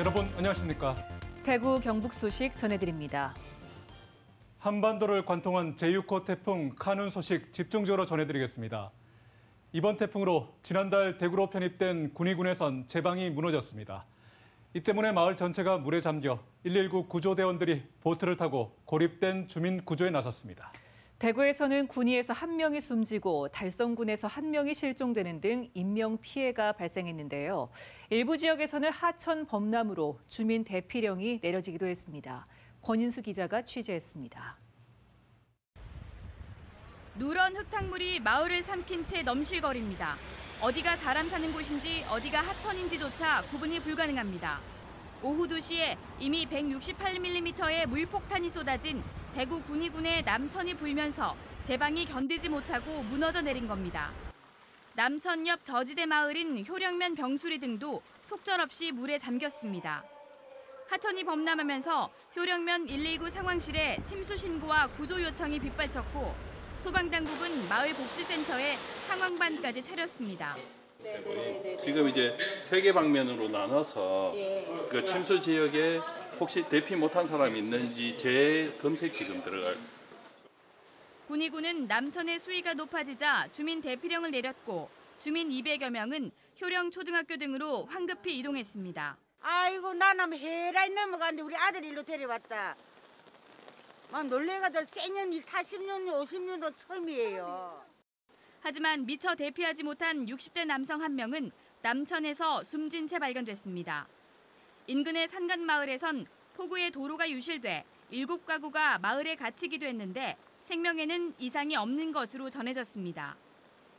여러분 안녕하십니까? 대구 경북 소식 전해드립니다. 한반도를 관통한 제6호 태풍 카눈 소식 집중적으로 전해드리겠습니다. 이번 태풍으로 지난달 대구로 편입된 군위군에선 제방이 무너졌습니다. 이 때문에 마을 전체가 물에 잠겨 119 구조대원들이 보트를 타고 고립된 주민 구조에 나섰습니다. 대구에서는 군위에서 1명이 숨지고 달성군에서 1명이 실종되는 등 인명피해가 발생했는데요. 일부 지역에서는 하천 범람으로 주민 대피령이 내려지기도 했습니다. 권인수 기자가 취재했습니다. 누런 흙탕물이 마을을 삼킨 채 넘실거립니다. 어디가 사람 사는 곳인지 어디가 하천인지조차 구분이 불가능합니다. 오후 2시에 이미 168mm의 물폭탄이 쏟아진 대구 군위군의 남천이 불면서 제방이 견디지 못하고 무너져 내린 겁니다. 남천 옆 저지대 마을인 효령면 병수리 등도 속절없이 물에 잠겼습니다. 하천이 범람하면서 효령면 119 상황실에 침수 신고와 구조 요청이 빗발쳤고 소방당국은 마을 복지센터에 상황반까지 차렸습니다. 지금 이제 3개 방면으로 나눠서 그 침수 지역에 혹시 대피 못한 사람이 있는지 재검색 지금 들어갈. 군위군은 남천의 수위가 높아지자 주민 대피령을 내렸고 주민 200여 명은 효령 초등학교 등으로 황급히 이동했습니다. 아이고 나는 해라이 넘어갔는데 우리 아들 일로 데려왔다. 막 놀래가지고 생년 40년, 50년도 처음이에요. 하지만 미처 대피하지 못한 60대 남성 1명은 남천에서 숨진 채 발견됐습니다. 인근의 산간마을에선 폭우에 도로가 유실돼 7가구가 마을에 갇히기도 했는데 생명에는 이상이 없는 것으로 전해졌습니다.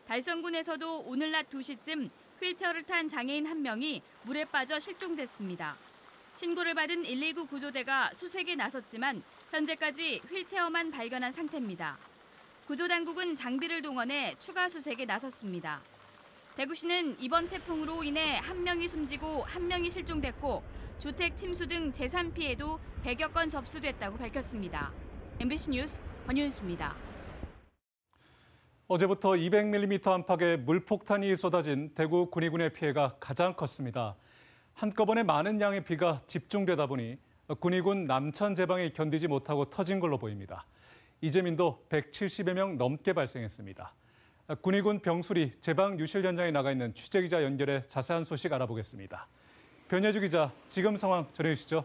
달성군에서도 오늘 낮 2시쯤 휠체어를 탄 장애인 1명이 물에 빠져 실종됐습니다. 신고를 받은 119 구조대가 수색에 나섰지만 현재까지 휠체어만 발견한 상태입니다. 구조당국은 장비를 동원해 추가 수색에 나섰습니다. 대구시는 이번 태풍으로 인해 1명이 숨지고 1명이 실종됐고 주택 침수 등 재산 피해도 100여 건 접수됐다고 밝혔습니다. MBC 뉴스 권윤수입니다. 어제부터 200mm 안팎의 물폭탄이 쏟아진 대구 군위군의 피해가 가장 컸습니다. 한꺼번에 많은 양의 비가 집중되다 보니 군위군 남천 제방이 견디지 못하고 터진 걸로 보입니다. 이재민도 170여 명 넘게 발생했습니다. 군위군 병수리 제방 유실 현장에 나가 있는 취재기자 연결해 자세한 소식 알아보겠습니다. 변예주 기자, 지금 상황 전해주시죠.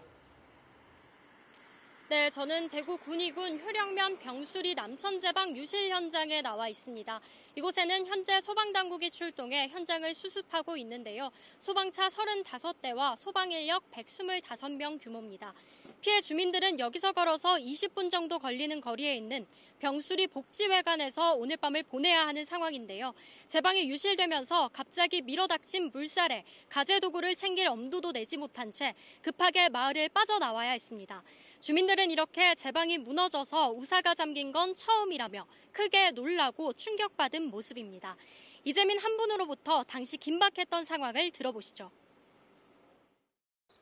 네, 저는 대구 군위군 효령면 병수리 남천제방 유실 현장에 나와 있습니다. 이곳에는 현재 소방당국이 출동해 현장을 수습하고 있는데요. 소방차 35대와 소방인력 125명 규모입니다. 피해 주민들은 여기서 걸어서 20분 정도 걸리는 거리에 있는 병수리 복지회관에서 오늘 밤을 보내야 하는 상황인데요. 제방이 유실되면서 갑자기 밀어닥친 물살에 가재도구를 챙길 엄두도 내지 못한 채 급하게 마을을 빠져나와야 했습니다. 주민들은 이렇게 제방이 무너져서 우사가 잠긴 건 처음이라며 크게 놀라고 충격받은 모습입니다. 이재민 한 분으로부터 당시 긴박했던 상황을 들어보시죠.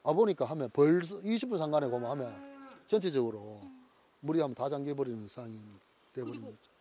보니까 하면 벌써 20분 상간에 보면 하면 전체적으로 물이 하면 다 잠겨버리는 상황이 돼버린 거죠.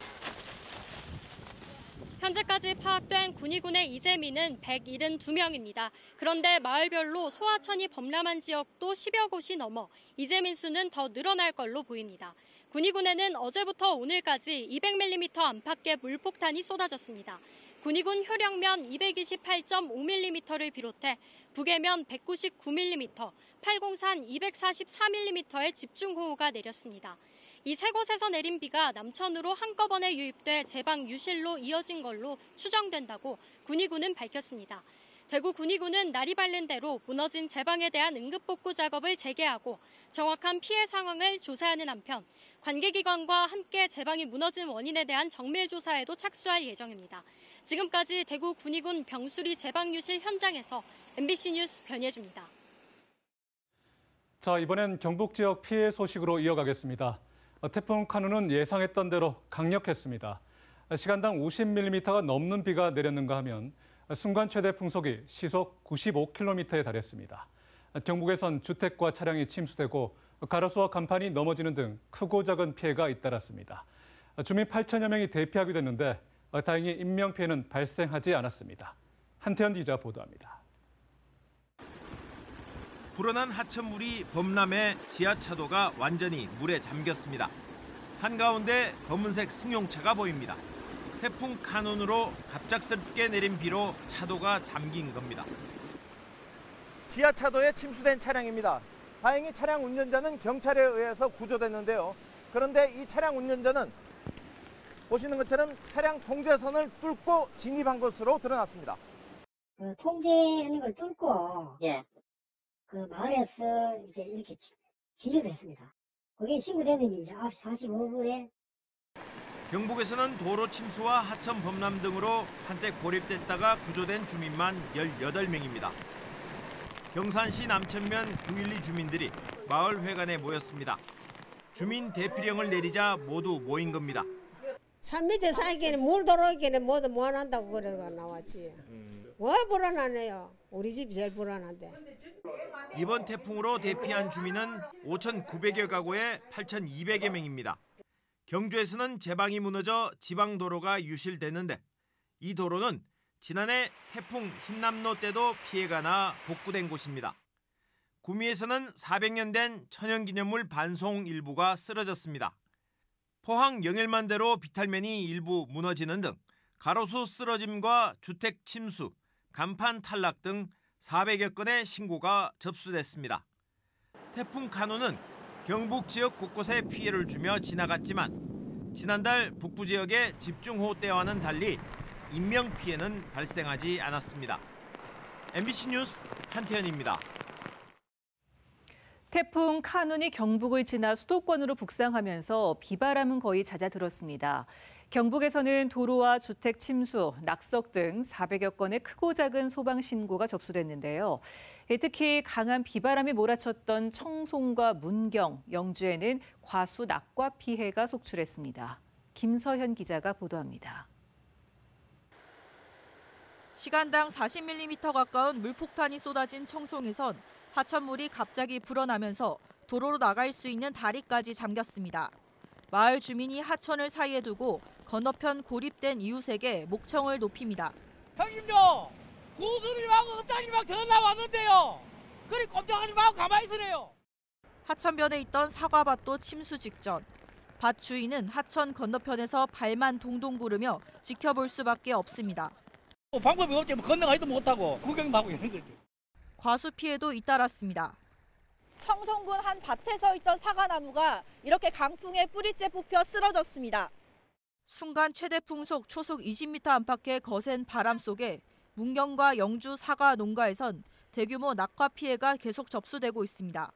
현재까지 파악된 군위군의 이재민은 172명입니다. 그런데 마을별로 소하천이 범람한 지역도 10여 곳이 넘어 이재민 수는 더 늘어날 걸로 보입니다. 군위군에는 어제부터 오늘까지 200mm 안팎의 물폭탄이 쏟아졌습니다. 군위군 효령면 228.5mm를 비롯해 북해면 199mm, 팔공산 244mm의 집중호우가 내렸습니다. 이 세 곳에서 내린 비가 남천으로 한꺼번에 유입돼 제방 유실로 이어진 걸로 추정된다고 군위군은 밝혔습니다. 대구 군위군은 날이 밝는 대로 무너진 제방에 대한 응급복구 작업을 재개하고 정확한 피해 상황을 조사하는 한편 관계기관과 함께 제방이 무너진 원인에 대한 정밀 조사에도 착수할 예정입니다. 지금까지 대구 군위군 병수리 제방 유실 현장에서 MBC 뉴스 변예주입니다. 자, 이번엔 경북 지역 피해 소식으로 이어가겠습니다. 태풍 카눈은 예상했던 대로 강력했습니다. 시간당 50mm가 넘는 비가 내렸는가 하면 순간 최대 풍속이 시속 95km에 달했습니다. 경북에선 주택과 차량이 침수되고 가로수와 간판이 넘어지는 등 크고 작은 피해가 잇따랐습니다. 주민 8천여 명이 대피하게 됐는데 다행히 인명피해는 발생하지 않았습니다. 한태현 기자 보도합니다. 불어난 하천물이 범람해 지하차도가 완전히 물에 잠겼습니다. 한가운데 검은색 승용차가 보입니다. 태풍 카눈으로 갑작스럽게 내린 비로 차도가 잠긴 겁니다. 지하차도에 침수된 차량입니다. 다행히 차량 운전자는 경찰에 의해서 구조됐는데요. 그런데 이 차량 운전자는 보시는 것처럼 차량 통제선을 뚫고 진입한 것으로 드러났습니다. 그 통제하는 걸 뚫고 그 마을에서 이제 이렇게 진입을 했습니다. 그게 신고됐는지 이제 9시 45분에 경북에서는 도로 침수와 하천 범람 등으로 한때 고립됐다가 구조된 주민만 18명입니다. 경산시 남천면 912 주민들이 마을 회관에 모였습니다. 주민 대피령을 내리자 모두 모인 겁니다. 산 밑에 살기에는 물 들어오기에는 모두 무한한다고 그러고 나왔지. 왜 불안하네요? 우리 집이 제일 불안한데. 이번 태풍으로 대피한 주민은 5,900여 가구에 8,200여 명입니다. 경주에서는 제방이 무너져 지방도로가 유실됐는데 이 도로는 지난해 태풍 흰남노 때도 피해가 나 복구된 곳입니다. 구미에서는 400년 된 천연기념물 반송 일부가 쓰러졌습니다. 포항 영일만대로 비탈면이 일부 무너지는 등 가로수 쓰러짐과 주택 침수, 간판 탈락 등 400여 건의 신고가 접수됐습니다. 태풍 카눈은 경북 지역 곳곳에 피해를 주며 지나갔지만 지난달 북부 지역의 집중호우 때와는 달리 인명피해는 발생하지 않았습니다. MBC 뉴스 한태현입니다. 태풍 카눈이 경북을 지나 수도권으로 북상하면서 비바람은 거의 잦아들었습니다. 경북에서는 도로와 주택 침수, 낙석 등 400여 건의 크고 작은 소방 신고가 접수됐는데요. 특히 강한 비바람이 몰아쳤던 청송과 문경, 영주에는 과수 낙과 피해가 속출했습니다. 김서현 기자가 보도합니다. 시간당 40mm 가까운 물폭탄이 쏟아진 청송에선 하천물이 갑자기 불어나면서 도로로 나갈 수 있는 다리까지 잠겼습니다. 마을 주민이 하천을 사이에 두고 건너편 고립된 이웃에게 목청을 높입니다. 형님요, 고수님하고 읍장님하고 전화 왔는데요. 그리 꼼짝하지 말고 가만히 있으래요. 하천변에 있던 사과밭도 침수 직전. 밭 주인은 하천 건너편에서 발만 동동 구르며 지켜볼 수밖에 없습니다. 방법이 없지, 뭐 건너가지도 못하고 구경만 하고 있는 거죠. 과수 피해도 잇따랐습니다. 청송군 한 밭에 서 있던 사과나무가 이렇게 강풍에 뿌리째 뽑혀 쓰러졌습니다. 순간 최대 풍속 초속 20m 안팎의 거센 바람 속에 문경과 영주 사과 농가에선 대규모 낙과 피해가 계속 접수되고 있습니다.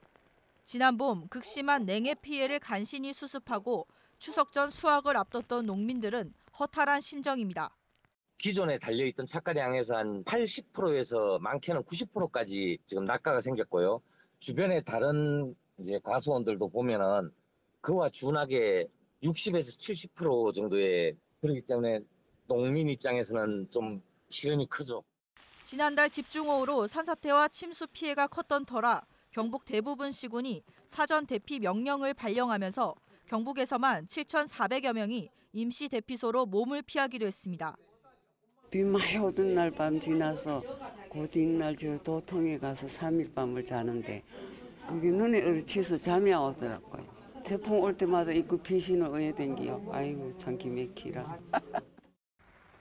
지난 봄 극심한 냉해 피해를 간신히 수습하고 추석 전 수확을 앞뒀던 농민들은 허탈한 심정입니다. 기존에 달려있던 착가량에서 한 80%에서 많게는 90%까지 지금 낙가가 생겼고요. 주변의 다른 이제 과수원들도 보면은 그와 준하게 60에서 70% 정도의, 그렇기 때문에 농민 입장에서는 좀 시련이 크죠. 지난달 집중호우로 산사태와 침수 피해가 컸던 터라 경북 대부분 시군이 사전 대피 명령을 발령하면서 경북에서만 7,400여 명이 임시 대피소로 몸을 피하기도 했습니다. 비 많이 오던 날 밤 지나서 그 뒷날 저 도통에 가서 3일 밤을 자는데 그게 눈에 얼치서 잠이 안 오더라고요. 태풍 올 때마다 입구 비신을 어여 댕기요. 아이고 참 기맥히라.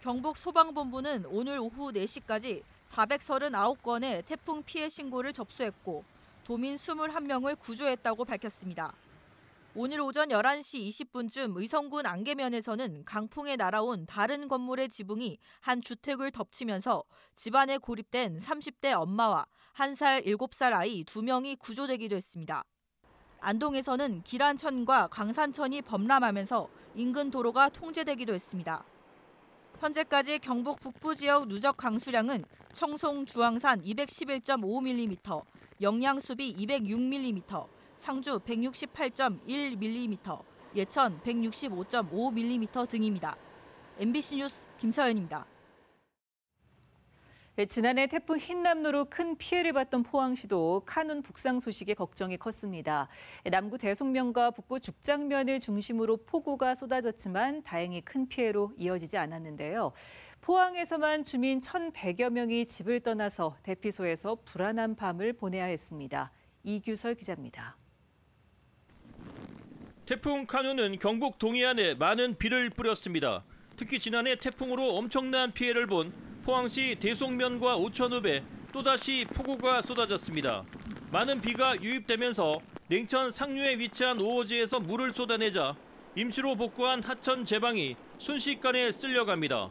경북 소방본부는 오늘 오후 4시까지 439건의 태풍 피해 신고를 접수했고 도민 21명을 구조했다고 밝혔습니다. 오늘 오전 11시 20분쯤 의성군 안개면에서는 강풍에 날아온 다른 건물의 지붕이 한 주택을 덮치면서 집안에 고립된 30대 엄마와 1살, 7살 아이 2명이 구조되기도 했습니다. 안동에서는 기란천과 강산천이 범람하면서 인근 도로가 통제되기도 했습니다. 현재까지 경북 북부 지역 누적 강수량은 청송 주황산 211.5mm, 영양수비 206mm, 상주 168.1mm, 예천 165.5mm 등입니다. MBC 뉴스 김서연입니다. 지난해 태풍 흰남노로 큰 피해를 봤던 포항시도 카눈 북상 소식에 걱정이 컸습니다. 남구 대송면과 북구 죽장면을 중심으로 폭우가 쏟아졌지만 다행히 큰 피해로 이어지지 않았는데요. 포항에서만 주민 1,100여 명이 집을 떠나서 대피소에서 불안한 밤을 보내야 했습니다. 이규설 기자입니다. 태풍 카눈은 경북 동해안에 많은 비를 뿌렸습니다. 특히 지난해 태풍으로 엄청난 피해를 본 포항시 대송면과 오천읍에 또다시 폭우가 쏟아졌습니다. 많은 비가 유입되면서 냉천 상류에 위치한 오호지에서 물을 쏟아내자 임시로 복구한 하천 제방이 순식간에 쓸려갑니다.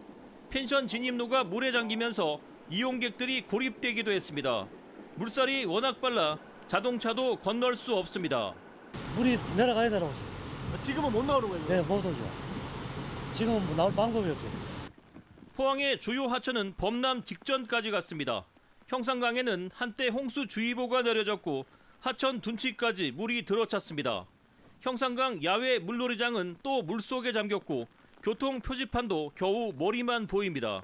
펜션 진입로가 물에 잠기면서 이용객들이 고립되기도 했습니다. 물살이 워낙 빨라 자동차도 건널 수 없습니다. 물이 내려가야 되라고. 지금은 못 나오는 거예요? 네, 못 오죠. 지금은 뭐 나올 방법이 없죠. 포항의 주요 하천은 범람 직전까지 갔습니다. 형산강에는 한때 홍수주의보가 내려졌고 하천 둔치까지 물이 들어찼습니다. 형산강 야외 물놀이장은 또 물속에 잠겼고 교통 표지판도 겨우 머리만 보입니다.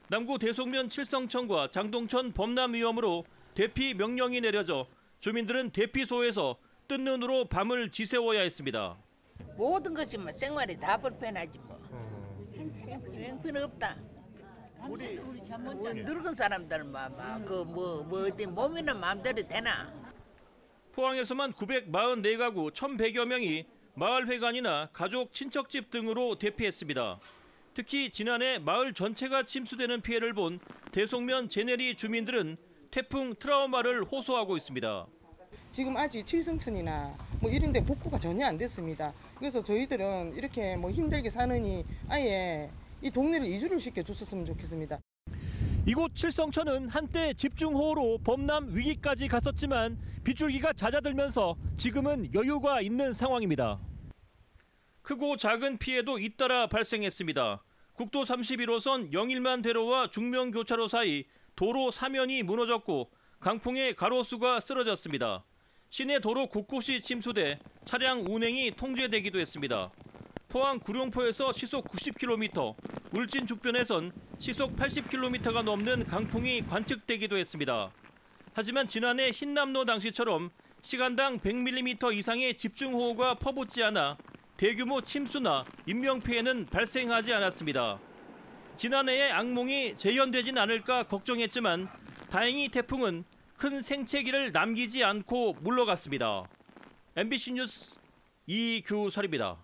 남구 대송면 칠성천과 장동천 범람 위험으로 대피 명령이 내려져 주민들은 대피소에서 뜬 눈으로 밤을 지새워야 했습니다. 모든 것이 뭐 생활이 다 불편하지 뭐. 형편 없다. 우리 늙은 사람들만 어디 몸이나 마음대로 되나. 포항에서만 944가구 1,100여 명이 마을회관이나 가족 친척집 등으로 대피했습니다. 특히 지난해 마을 전체가 침수되는 피해를 본 대송면 제네리 주민들은 태풍 트라우마를 호소하고 있습니다. 지금 아직 칠성천이나 뭐 이런 데 복구가 전혀 안 됐습니다. 그래서 저희들은 이렇게 뭐 힘들게 사느니 아예 이 동네를 이주를 시켜줬었으면 좋겠습니다. 이곳 칠성천은 한때 집중호우로 범람 위기까지 갔었지만 빗줄기가 잦아들면서 지금은 여유가 있는 상황입니다. 크고 작은 피해도 잇따라 발생했습니다. 국도 31호선 영일만 대로와 중명교차로 사이 도로 사면이 무너졌고 강풍에 가로수가 쓰러졌습니다. 시내 도로 곳곳이 침수돼 차량 운행이 통제되기도 했습니다. 포항 구룡포에서 시속 90km, 울진 죽변에선 시속 80km가 넘는 강풍이 관측되기도 했습니다. 하지만 지난해 흰남노 당시처럼 시간당 100mm 이상의 집중호우가 퍼붓지 않아 대규모 침수나 인명피해는 발생하지 않았습니다. 지난해의 악몽이 재현되진 않을까 걱정했지만 다행히 태풍은 큰 생채기를 남기지 않고 물러갔습니다. MBC 뉴스 이규설입니다.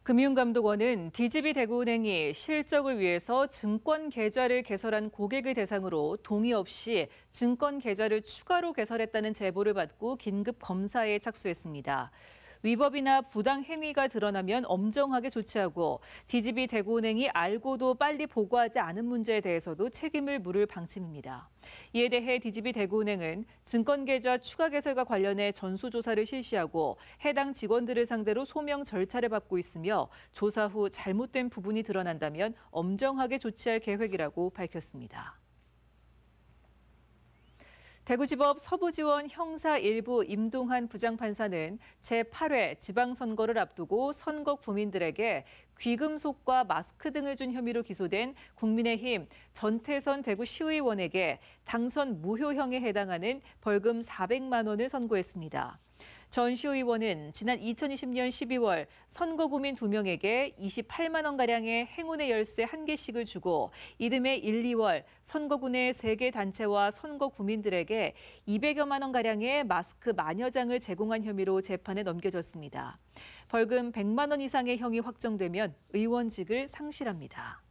금융감독원은 DGB 대구은행이 실적을 위해서 증권 계좌를 개설한 고객을 대상으로 동의 없이 증권 계좌를 추가로 개설했다는 제보를 받고 긴급 검사에 착수했습니다. 위법이나 부당 행위가 드러나면 엄정하게 조치하고 DGB 대구은행이 알고도 빨리 보고하지 않은 문제에 대해서도 책임을 물을 방침입니다. 이에 대해 DGB 대구은행은 증권계좌 추가 개설과 관련해 전수조사를 실시하고 해당 직원들을 상대로 소명 절차를 밟고 있으며 조사 후 잘못된 부분이 드러난다면 엄정하게 조치할 계획이라고 밝혔습니다. 대구지법 서부지원 형사 1부 임동환 부장판사는 제8회 지방선거를 앞두고 선거 구민들에게 귀금속과 마스크 등을 준 혐의로 기소된 국민의힘 전태선 대구시의원에게 당선 무효형에 해당하는 벌금 400만 원을 선고했습니다. 전 시의원은 지난 2020년 12월 선거구민 2명에게 28만 원가량의 행운의 열쇠 1개씩을 주고 이듬해 1, 2월 선거군의 3개 단체와 선거구민들에게 200여만 원가량의 마스크 만여 장을 제공한 혐의로 재판에 넘겨졌습니다. 벌금 100만 원 이상의 형이 확정되면 의원직을 상실합니다.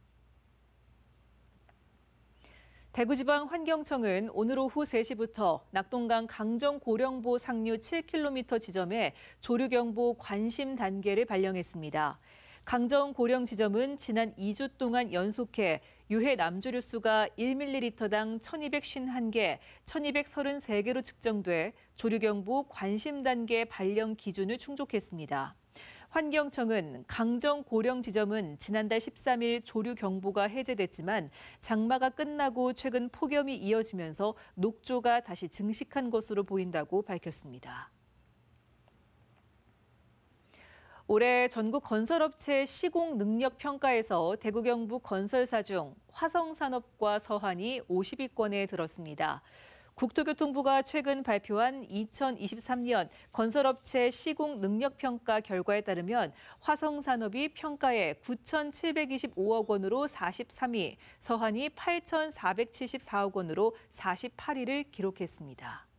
대구지방환경청은 오늘 오후 3시부터 낙동강 강정고령보 상류 7km 지점에 조류경보 관심 단계를 발령했습니다. 강정고령 지점은 지난 2주 동안 연속해 유해 남조류수가 1ml당 1251개, 1233개로 측정돼 조류경보 관심 단계 발령 기준을 충족했습니다. 환경청은 강정 고령 지점은 지난달 13일 조류 경보가 해제됐지만 장마가 끝나고 최근 폭염이 이어지면서 녹조가 다시 증식한 것으로 보인다고 밝혔습니다. 올해 전국 건설업체 시공 능력 평가에서 대구 경북 건설사 중 화성산업과 서한이 50위권에 들었습니다. 국토교통부가 최근 발표한 2023년 건설업체 시공 능력 평가 결과에 따르면 화성산업이 평가에 9,725억 원으로 43위, 서한이 8,474억 원으로 48위를 기록했습니다.